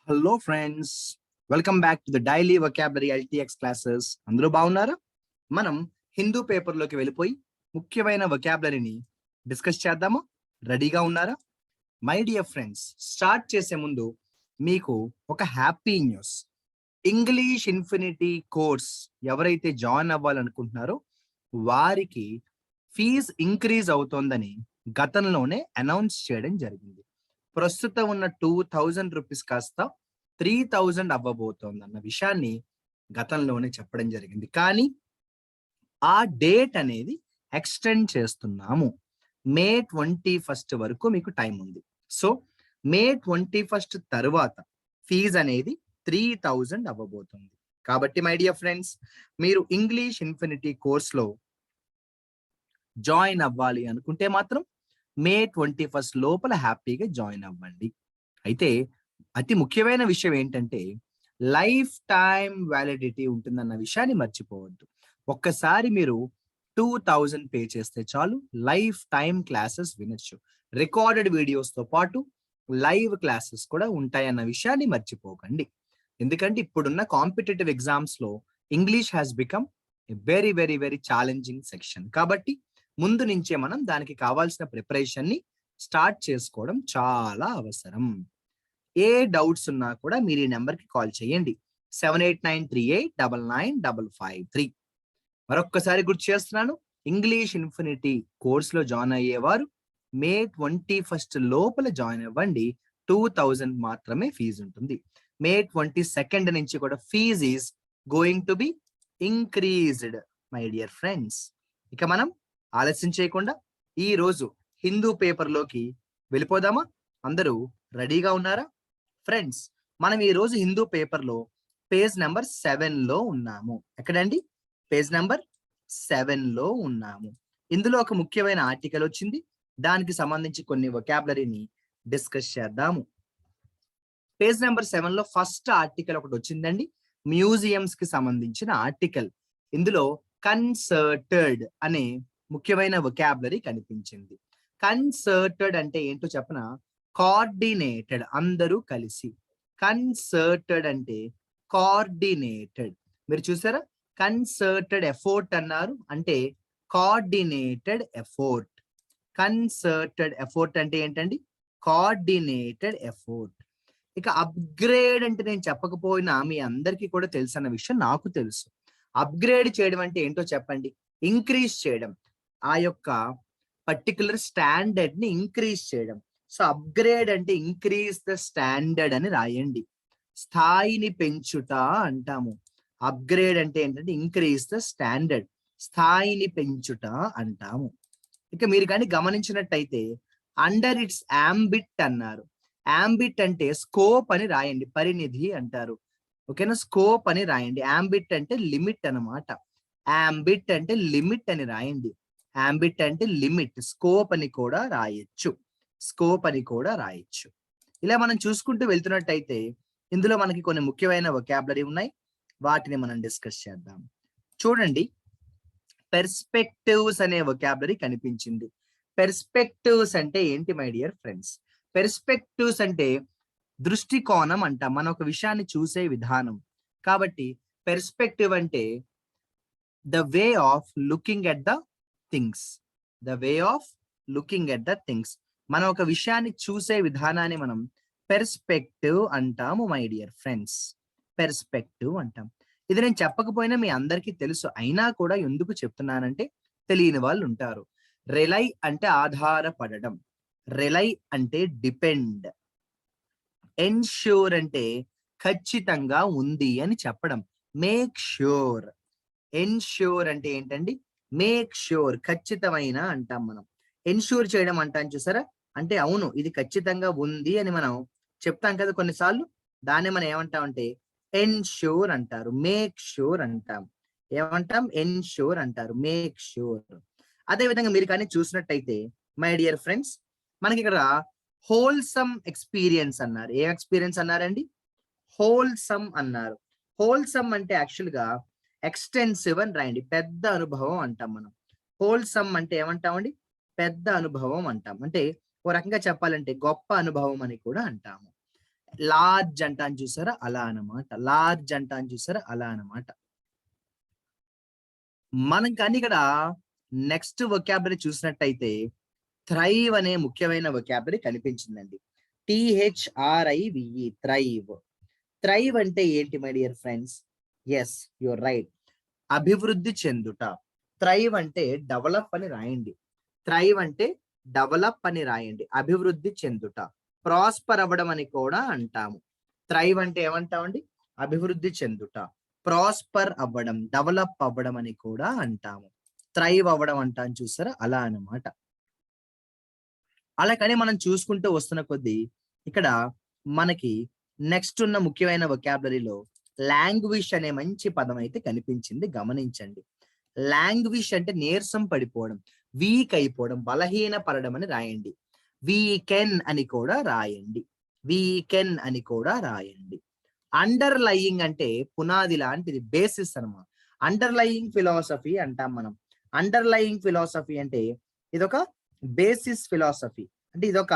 Hello friends, welcome back to the daily vocabulary LTX classes. అందరూ బాగున్నారా? మనం హిందూ పేపర్లోకి వెళ్ళిపోయి ముఖ్యమైన వొకాబులరీని డిస్కస్ చేద్దామా? రెడీగా ఉన్నారా? మై డియర్ ఫ్రెండ్స్, స్టార్ట్ చేసే ముందు మీకు ఒక happy news. English infinity course ఎవరైతే జాయిన్ అవ్వాలనుకుంటున్నారో వారికి ఫీజ్ ఇంక్రీజ్ అవుతోందని గతంలోనే అనౌన్స్ చేయడం జరిగింది. ప్రస్తుతం ఉన్న 2000 రూపీస్ కాస్త 3000 అవ్వబోతోంది అన్న విషయాన్ని గతంలోనే చెప్పడం జరిగింది. కానీ ఆ డేట్ అనేది ఎక్స్టెండ్ చేస్తున్నాము. మే 21 వరకు మీకు టైం ఉంది. సో మే 21 తర్వాత ఫీజ్ అనేది 3000 అవ్వబోతుంది. కాబట్టి మై డియర్ ఫ్రెండ్స్, మీరు ఇంగ్లీష్ ఇన్ఫినిటీ కోర్స్లో జాయిన్ అవ్వాలి అనుకుంటే మాత్రం మే 21 లోపల హ్యాపీగా జాయిన్ అవ్వండి. అయితే అతి ముఖ్యమైన విషయం ఏంటంటే లైఫ్ టైం వ్యాలిడిటీ ఉంటుందన్న విషయాన్ని మర్చిపోవద్దు. ఒక్కసారి మీరు 2000 పే చేస్తే చాలు, లైఫ్ టైం క్లాసెస్ వినొచ్చు. రికార్డెడ్ వీడియోస్తో పాటు లైవ్ క్లాసెస్ కూడా ఉంటాయన్న విషయాన్ని మర్చిపోకండి. ఎందుకంటే ఇప్పుడున్న కాంపిటేటివ్ ఎగ్జామ్స్లో English has become a very very very challenging section. కాబట్టి ముందు నుంచే మనం దానికి కావాల్సిన ప్రిపరేషన్ ని స్టార్ట్ చేసుకోవడం చాలా అవసరం. ఏ డౌట్స్ ఉన్నా కూడా మీరు ఈ నెంబర్కి కాల్ చేయండి, 7893899553. మరొక్కసారి గుర్తు చేస్తున్నాను, ఇంగ్లీష్ ఇన్ఫినిటీ కోర్సులో జాయిన్ అయ్యేవారు మే 21 లోపల జాయిన్ అవ్వండి. 2000 మాత్రమే ఫీజు ఉంటుంది. మే 22 నుంచి కూడా fees is going to be increased my dear friends. ఇక మనం ఆలస్యం చేయకుండా ఈ రోజు హిందూ పేపర్లోకి వెళ్ళిపోదామా? అందరూ రెడీగా ఉన్నారా? ఫ్రెండ్స్, మనం ఈ రోజు హిందూ పేపర్లో పేజ్ నెంబర్ 7లో ఉన్నాము. ఎక్కడండి? పేజ్ నెంబర్ 7లో ఉన్నాము. ఇందులో ఒక ముఖ్యమైన ఆర్టికల్ వచ్చింది, దానికి సంబంధించి కొన్ని వొకాబులరీని డిస్కస్ చేద్దాము. పేజ్ నెంబర్ 7లో ఫస్ట్ ఆర్టికల్ ఒకటి వచ్చిందండి, మ్యూజియంస్ కి సంబంధించిన ఆర్టికల్. ఇందులో కన్సర్టెడ్ అనే ముఖ్యమైన వొకాబులరీ కనిపించింది. కన్సర్టెడ్ అంటే ఏంటో చెప్పనా? కోఆర్డినేటెడ్, అందరూ కలిసి. కన్సర్టెడ్ అంటే కోఆర్డినేటెడ్. మీరు చూసారా? కన్సర్టెడ్ ఎఫోర్ట్ అన్నారు, అంటే కోఆర్డినేటెడ్ ఎఫోర్ట్. కన్సర్టెడ్ ఎఫోర్ట్ అంటే ఏంటండి? కోఆర్డినేటెడ్ ఎఫోర్ట్. ఇక అప్గ్రేడ్ అంటే నేను చెప్పకపోయినా మీ అందరికీ కూడా తెలుసు అన్న విషయం నాకు తెలుసు. అప్గ్రేడ్ చేయడం అంటే ఏంటో చెప్పండి? ఇంక్రీజ్ చేయడం, ఆ యొక్క పర్టికులర్ స్టాండర్డ్ ని ఇంక్రీజ్ చేయడం. సో అప్గ్రేడ్ అంటే ఇంక్రీజ్ ద స్టాండర్డ్ అని రాయండి. స్థాయిని పెంచుట అంటాము. అప్గ్రేడ్ అంటే ఏంటంటే ఇంక్రీజ్ ద స్టాండర్డ్, స్థాయిని పెంచుట అంటాము. ఇక మీరు కానీ గమనించినట్టయితే అండర్ ఇట్స్ యాంబిట్ అన్నారు. యాంబిట్ అంటే స్కోప్ అని రాయండి, పరినిధి అంటారు. ఓకేనా? స్కోప్ అని రాయండి. యాంబిట్ అంటే లిమిట్ అన్నమాట. యాంబిట్ అంటే లిమిట్ అని రాయండి. యాంబిట్ అంటే లిమిట్. స్కోప్ అని కూడా రాయొచ్చు. స్కోప్ అని కూడా రాయొచ్చు. ఇలా మనం చూసుకుంటూ వెళ్తున్నట్టయితే ఇందులో మనకి కొన్ని ముఖ్యమైన వొకాబులరీ ఉన్నాయి, వాటిని మనం డిస్కస్ చేద్దాం. చూడండి, పెర్స్పెక్టివ్స్ అనే వొకాబులరీ కనిపించింది. పెర్స్పెక్టివ్స్ అంటే ఏంటి మై డియర్ ఫ్రెండ్స్? పెర్స్పెక్టివ్స్ అంటే దృష్టికోణం అంట, మన ఒక విషయాన్ని చూసే విధానం. కాబట్టి పెర్స్పెక్టివ్ అంటే the way of looking at the things. The way of looking at the things. మనం ఒక విషయాన్ని చూసే విధానాన్ని మనం పెర్స్పెక్టివ్ అంటాము మై డియర్ ఫ్రెండ్స్. పెర్స్పెక్టివ్ అంటాం. ఇది నేను చెప్పకపోయినా మీ అందరికీ తెలుసు, అయినా కూడా ఎందుకు చెప్తున్నానంటే తెలియని వాళ్ళు ఉంటారు. రిలై అంటే ఆధారపడడం, రిలై అంటే డిపెండ్. ఎన్ష్యూర్ అంటే ఖచ్చితంగా ఉంది అని చెప్పడం. Make sure. ఎన్ష్యూర్ అంటే ఏంటండి? మేక్ ష్యూర్, ఖచ్చితమైన అంటాం మనం. ఎన్ష్యూర్ చేయడం అంటాం చూసారా? అంటే అవును ఇది ఖచ్చితంగా ఉంది అని మనం చెప్తాం కదా కొన్నిసార్లు, దాన్ని మనం ఏమంటామంటే ఎన్ష్యూర్ అంటారు. మేక్ ష్యూర్ అంటాం. ఏమంటాం? ఎన్ష్యూర్ అంటారు, మేక్ ష్యూర్. అదే విధంగా మీరు కానీ చూసినట్టయితే మై డియర్ ఫ్రెండ్స్, మనకి ఇక్కడ హోల్సమ్ ఎక్స్పీరియన్స్ అన్నారు. ఏ ఎక్స్పీరియన్స్ అన్నారండి? హోల్సమ్ అన్నారు. హోల్సమ్ అంటే యాక్చువల్ గా ఎక్స్టెన్సివ్ అని రాయండి. పెద్ద అనుభవం అంటాం మనం. హోల్సమ్ అంటే ఏమంటామండి? పెద్ద అనుభవం అంటాం. అంటే ఓ రకంగా చెప్పాలంటే గొప్ప అనుభవం అని కూడా అంటాము. లార్జ్ అంటాను చూసారా అలా అన్నమాట. లార్జ్ అంటాను చూసారా అలా అన్నమాట. మనం కానీ ఇక్కడ నెక్స్ట్ వొకాబులరీ చూసినట్టయితే థ్రైవ్ అనే ముఖ్యమైన వొకాబులరీ కనిపించిందండి. THRIVE thrive. థ్రైవ్ అంటే ఏంటి my dear friends? Yes, your right. అభివృద్ధి చెందుట. థ్రైవ్ అంటే డెవలప్ అని రాయండి. థ్రైవ్ అంటే డెవలప్ అని రాయండి. అభివృద్ధి చెందుట. ప్రాస్పర్ అవ్వడం అని కూడా అంటాము. థ్రైవ్ అంటే ఏమంటామండి? అభివృద్ధి చెందుట. ప్రాస్పర్ అవ్వడం, డెవలప్ అవ్వడం అని కూడా అంటాము. థ్రైవ్ అవ్వడం అంటాను చూసారా అలా అన్నమాట. అలా కానీ మనం చూసుకుంటూ వస్తున్న కొద్దీ ఇక్కడ మనకి నెక్స్ట్ ఉన్న ముఖ్యమైన వొకాబులరీలో లాంగ్వేజ్ అనే మంచి పదం అయితే కనిపించింది, గమనించండి. లాంగ్వేజ్ అంటే నీరసం పడిపోవడం, వీక్ అయిపోవడం, బలహీన పడడం అని రాయండి. వీకెన్ అని కూడా రాయండి. వీకెన్ అని కూడా రాయండి. అండర్లయింగ్ అంటే పునాది లాంటిది, బేసిస్ అన్నమాట. అండర్లయింగ్ ఫిలాసఫీ అంటాం మనం. అండర్లయింగ్ ఫిలాసఫీ అంటే ఇదొక బేసిస్ ఫిలాసఫీ, అంటే ఇదొక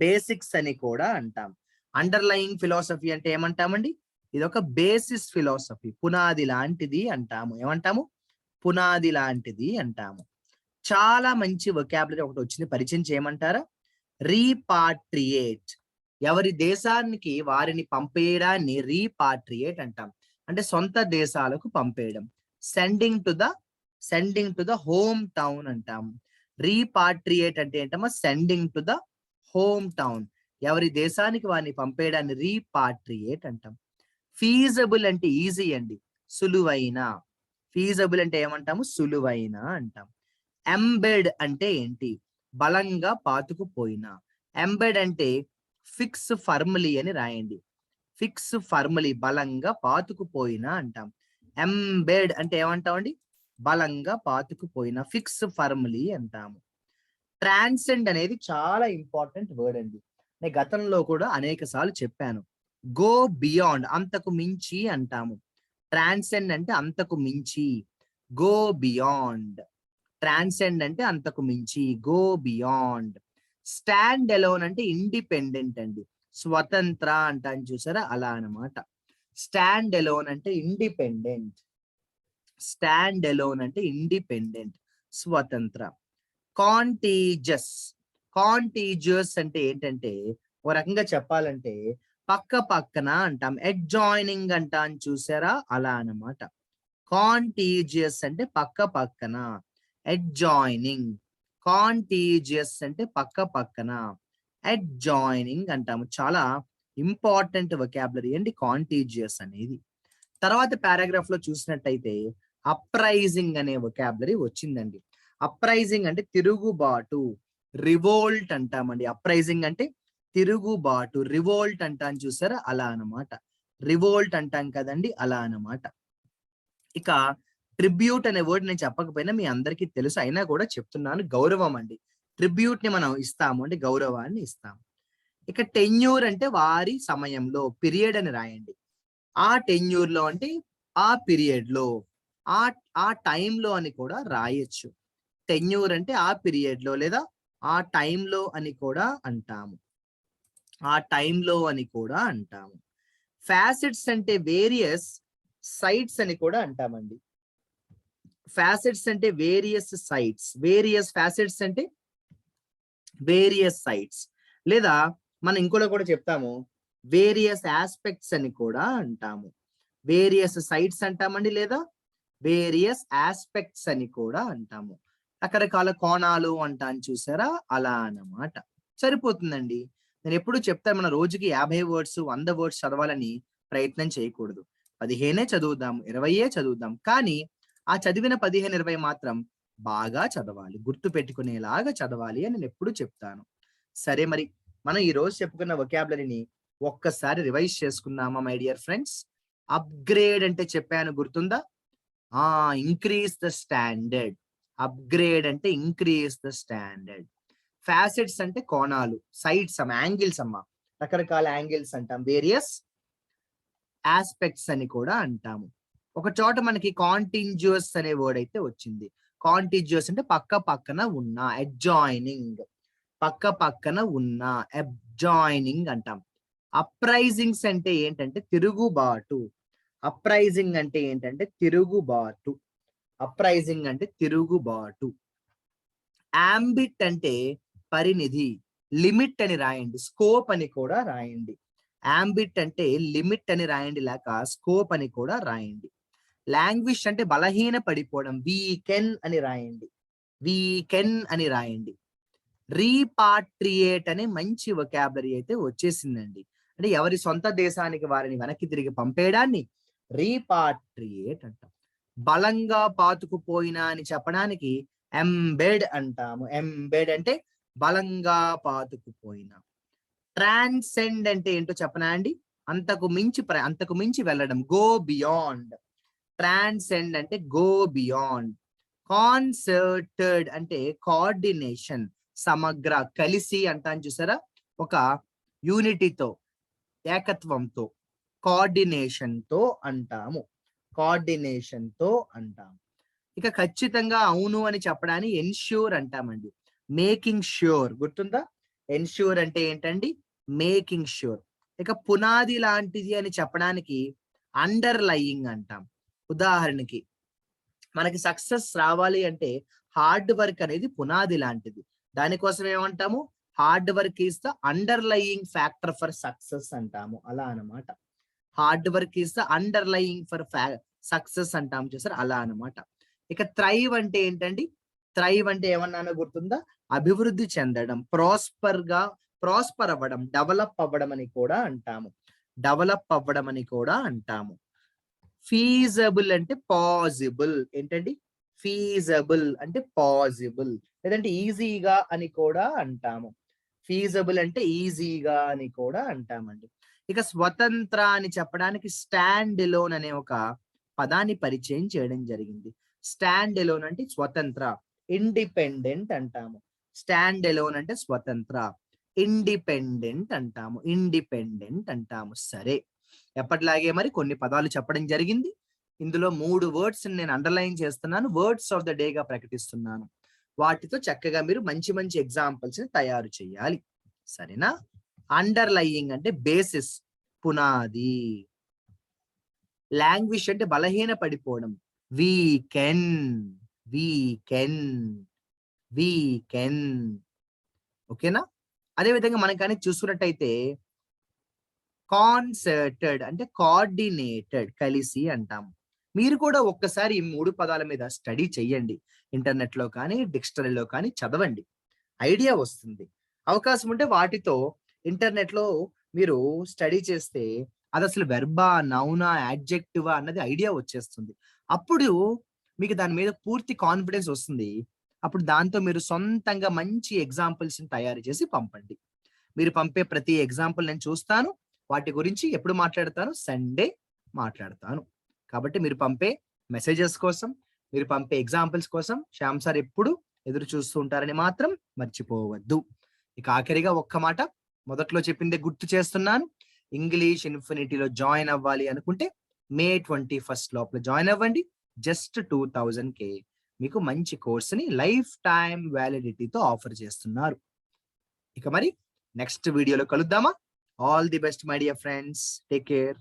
బేసిక్స్ అని కూడా అంటాం. అండర్లయింగ్ ఫిలాసఫీ అంటే ఏమంటామండి? ఇదొక బేసిస్ ఫిలాసఫీ, పునాది లాంటిది అంటాము. ఏమంటాము? పునాది లాంటిది అంటాము. చాలా మంచి వొకాబులరీ ఒకటి వచ్చింది, పరిచయం చేయమంటారా? రీపాట్రియేట్. ఎవరి దేశానికి వారిని పంపేయడాన్ని రీపాట్రియేట్ అంటాం. అంటే సొంత దేశాలకు పంపేయడం. Sending to the home town అంటాం. రీపాట్రియేట్ అంటే ఏంటమ్మా? Sending to the home town. ఎవరి దేశానికి వారిని పంపేయడాన్ని రీపాట్రియేట్ అంటాం. ఫీజబుల్ అంటే ఈజీ అండి, సులువైన. ఫీజబుల్ అంటే ఏమంటాము? సులువైన అంటాం. ఎంబెడ్ అంటే ఏంటి? బలంగా పాతుకుపోయిన. ఎంబెడ్ అంటే ఫిక్స్ ఫర్మ్లీ అని రాయండి. ఫిక్స్ ఫర్మ్లీ, బలంగా పాతుకుపోయిన అంటాం. ఎంబెడ్ అంటే ఏమంటామండి? బలంగా పాతుకుపోయిన, ఫిక్స్ ఫర్మ్లీ అంటాము. ట్రాన్సెండ్ అనేది చాలా ఇంపార్టెంట్ వర్డ్ అండి. నేను గతంలో కూడా అనేక సార్లు చెప్పాను. గో బియాండ్, అంతకు మించి అంటాము. ట్రాన్సెండ్ అంటే అంతకు మించి. Go beyond. ట్రాన్సెండ్ అంటే అంతకు మించి, గో బియాండ్. స్టాండ్ అలోన్ అంటే ఇండిపెండెంట్ అండి, స్వతంత్ర అంటాను చూసారా అలా అన్నమాట. స్టాండ్ అలోన్ అంటే ఇండిపెండెంట్. స్టాండ్ అలోన్ అంటే ఇండిపెండెంట్, స్వతంత్ర. కాంటీజియస్. కాంటీజియస్ అంటే ఏంటంటే ఒక రకంగా చెప్పాలంటే పక్క పక్కన అంటాం. అడ్జాయినింగ్ అంటాను చూసారా అలా అన్నమాట. కాంటీజియస్ అంటే పక్క పక్కన. అడ్జాయినింగ్. కాంటీజియస్ అంటే పక్క పక్కన. అడ్జాయినింగ్ అంటాము. చాలా ఇంపార్టెంట్ వొకాబులరీ అండి కాంటీజియస్ అనేది. తర్వాత పారాగ్రాఫ్ లో చూసినట్టయితే అప్రైజింగ్ అనే వొకాబులరీ వచ్చిందండి. అప్రైజింగ్ అంటే తిరుగుబాటు, రివోల్ట్ అంటామండి. అప్రైజింగ్ అంటే తిరుగుబాటు, రివోల్ట్ అంటాను చూసారా అలా అన్నమాట. రివోల్ట్ అంటాం కదండి అలా అన్నమాట. ఇక ట్రిబ్యూట్ అనే వర్డ్ నేను చెప్పకపోయినా మీ అందరికీ తెలుసు, అయినా కూడా చెప్తున్నాను. గౌరవం అండి. ట్రిబ్యూట్ ని మనం ఇస్తాము అంటే గౌరవాన్ని ఇస్తాము. ఇక టెన్యూర్ అంటే వారి సమయంలో, పీరియడ్ అని రాయండి. ఆ టెన్యూర్ లో అంటే ఆ పీరియడ్ లో, ఆ ఆ టైంలో అని కూడా రాయొచ్చు. టెన్యూర్ అంటే ఆ పీరియడ్ లో లేదా ఆ టైంలో అని కూడా అంటాము. ఆ టైంలో అని కూడా అంటాము. ఫ్యాసెట్స్ అంటే వేరియస్ సైట్స్ అని కూడా అంటామండి. ఫ్యాసెట్స్ అంటే వేరియస్ సైట్స్. వేరియస్ ఫ్యాసెట్స్ అంటే వేరియస్ సైట్స్, లేదా మనం ఇంకోలో కూడా చెప్తాము, వేరియస్ ఆస్పెక్ట్స్ అని కూడా అంటాము. వేరియస్ సైట్స్ అంటామండి, లేదా వేరియస్ ఆస్పెక్ట్స్ అని కూడా అంటాము. రకరకాల కోణాలు అంటాను చూసారా అలా అన్నమాట. సరిపోతుందండి. నేను ఎప్పుడు చెప్తాను, మన రోజుకి 50 వర్డ్స్ 100 వర్డ్స్ చదవాలని ప్రయత్నం చేయకూడదు. 15 చదువుదాం, 20 చదువుదాం, కానీ ఆ చదివిన 15, 20 మాత్రం బాగా చదవాలి, గుర్తు పెట్టుకునేలాగా చదవాలి అని నేను ఎప్పుడు చెప్తాను. సరే, మరి మనం ఈ రోజు చెప్పుకున్న వొకాబులరీని ఒక్కసారి రివైజ్ చేసుకుందామా మై డియర్ ఫ్రెండ్స్? అప్గ్రేడ్ అంటే చెప్పాను, గుర్తుందా? Increase the standard. అప్గ్రేడ్ అంటే ఇంక్రీజ్ ద స్టాండర్డ్. ఫ్యాసెట్స్ అంటే కోణాలు, సైడ్స్ అమ్మ, యాంగిల్స్ అమ్మ, రకరకాల యాంగిల్స్ అంటాం. వేరియస్ ఆస్పెక్ట్స్ అని కూడా అంటాము. ఒక చోట మనకి కాంటింజువస్ అనే వర్డ్ అయితే వచ్చింది. కాంటింజువస్ అంటే పక్క పక్కన ఉన్న, అడ్జాయినింగ్. పక్క పక్కన ఉన్న, అడ్జాయినింగ్ అంటాం. అప్రైజింగ్స్ అంటే ఏంటంటే తిరుగుబాటు. అప్రైజింగ్ అంటే ఏంటంటే తిరుగుబాటు. అప్రైజింగ్ అంటే తిరుగుబాటు. అంబిట్ అంటే పరినిధి. లిమిట్ అని రాయండి, స్కోప్ అని కూడా రాయండి. అంబిట్ అంటే లిమిట్ అని రాయండి, లేక స్కోప్ అని కూడా రాయండి. లాంగ్విష్ అంటే బలహీన పడిపోవడం, వీకెన్ అని రాయండి. వీకెన్ అని రాయండి. రీపాట్రియేట్ అనే మంచి వొకాబులరీ అయితే వచ్చేసిందండి. అంటే ఎవరి సొంత దేశానికి వారిని వెనక్కి తిరిగి పంపేయడాన్ని రీపాట్రియేట్ అంటాం. బలంగా పాతుకుపోయిన అని చెప్పడానికి ఎంబెడ్ అంటాము. ఎంబెడ్ అంటే బలంగా పాతుకుపోయిన. ట్రాన్సెండ్ అంటే ఏంటో చెప్పనా అండి? అంతకు మించి వెళ్ళడం, గో బియాండ్. ట్రాన్సెండ్ అంటే గో బియాండ్. కాన్సర్టెడ్ అంటే కోఆర్డినేషన్, సమగ్ర, కలిసి అంటాను చూసారా, ఒక యూనిటీతో, ఏకత్వంతో, కోఆర్డినేషన్ తో అంటాము. కోఆర్డినేషన్ తో అంటాము. ఇక ఖచ్చితంగా అవును అని చెప్పడానికి ఎన్ష్యూర్ అంటామండి. మేకింగ్ ష్యూర్, గుర్తుందా? ఎన్ష్యూర్ అంటే ఏంటండి? Making sure. ఇక పునాది లాంటిది అని చెప్పడానికి అండర్లయింగ్ అంటాం. ఉదాహరణకి మనకి సక్సెస్ రావాలి అంటే హార్డ్ వర్క్ అనేది పునాది లాంటిది. దానికోసం ఏమంటాము? Hard work is the underlying factor for success అంటాము. అలా అన్నమాట. Hard work is the underlying for success అంటాము చూసారు, అలా అన్నమాట. ఇక థ్రైవ్ అంటే ఏంటండి? థ్రైవ్ అంటే ఏమన్నానో గుర్తుందా? అభివృద్ధి చెందడం, ప్రాస్పర్ అవ్వడం, డెవలప్ అవ్వడం అని కూడా అంటాము. డెవలప్ అవ్వడం అని కూడా అంటాము. ఫీజబుల్ అంటే పాసిబుల్. ఏంటండి? ఫీజబుల్ అంటే పాసిబుల్, లేదంటే ఈజీగా అని కూడా అంటాము. ఫీజబుల్ అంటే ఈజీగా అని కూడా అంటామండి. ఇక స్వతంత్ర అని చెప్పడానికి స్టాండ్ ఎలోన్ అనే ఒక పదాన్ని పరిచయం చేయడం జరిగింది. స్టాండ్ ఎలోన్ అంటే స్వతంత్ర. ఇండిపెండెంట్ అంటాము. స్టాండ్ ఎలోన్ అంటే స్వతంత్ర. ఇండిపెండెంట్ అంటాము. ఇండిపెండెంట్ అంటాము. సరే, ఎప్పటిలాగే మరి కొన్ని పదాలు చెప్పడం జరిగింది. ఇందులో 3 వర్డ్స్ నేను అండర్లైన్ చేస్తున్నాను, వర్డ్స్ ఆఫ్ ద డే గా ప్రకటిస్తున్నాను. వాటితో చక్కగా మీరు మంచి మంచి ఎగ్జాంపుల్స్ ని తయారు చేయాలి. సరేనా? అండర్లయింగ్ అంటే బేసిస్, పునాది. లాంగ్వేజ్ అంటే బలహీన పడిపోవడం, వీకెన్. వీకెన్. వీకెన్. ఓకేనా? అదేవిధంగా మనం కానీ చూసుకున్నట్టయితే కాన్సర్టెడ్ అంటే కోఆర్డినేటెడ్, కలిసి అంటాము. మీరు కూడా ఒక్కసారి ఈ 3 పదాల మీద స్టడీ చెయ్యండి. ఇంటర్నెట్ లో కానీ, డిక్షనరీలో కానీ చదవండి. ఐడియా వస్తుంది. అవకాశం ఉంటే వాటితో ఇంటర్నెట్ లో మీరు స్టడీ చేస్తే అది అసలు వెర్బా, నౌనా, యాడ్జెక్టివా అన్నది ఐడియా వచ్చేస్తుంది. అప్పుడు మీకు దాని మీద పూర్తి కాన్ఫిడెన్స్ వస్తుంది. అప్పుడు దాంతో మీరు సొంతంగా మంచి ఎగ్జాంపుల్స్ తయారు చేసి పంపండి. మీరు పంపే ప్రతి ఎగ్జాంపుల్ నేను చూస్తాను. వాటి గురించి ఎప్పుడు మాట్లాడతాను? సండే మాట్లాడతాను. కాబట్టి మీరు పంపే మెసేజెస్ కోసం, మీరు పంపే ఎగ్జాంపుల్స్ కోసం శ్యామ్ సార్ ఎప్పుడు ఎదురు చూస్తూ ఉంటారని మాత్రం మర్చిపోవద్దు. ఇక ఆఖరిగా ఒక్క మాట మొదట్లో చెప్పిందే గుర్తు చేస్తున్నాను. ఇంగ్లీష్ ఇన్ఫినిటీలో జాయిన్ అవ్వాలి అనుకుంటే May 21 లోపల జాయిన్ అవ్వండి. జస్ట్ 2000 మీకు మంచి కోర్సుని లైఫ్ టైం వ్యాలిడిటీతో ఆఫర్ చేస్తున్నారు. ఇక మరి నెక్స్ట్ వీడియోలో కలుద్దామా? All the best, my dear friends. Take care.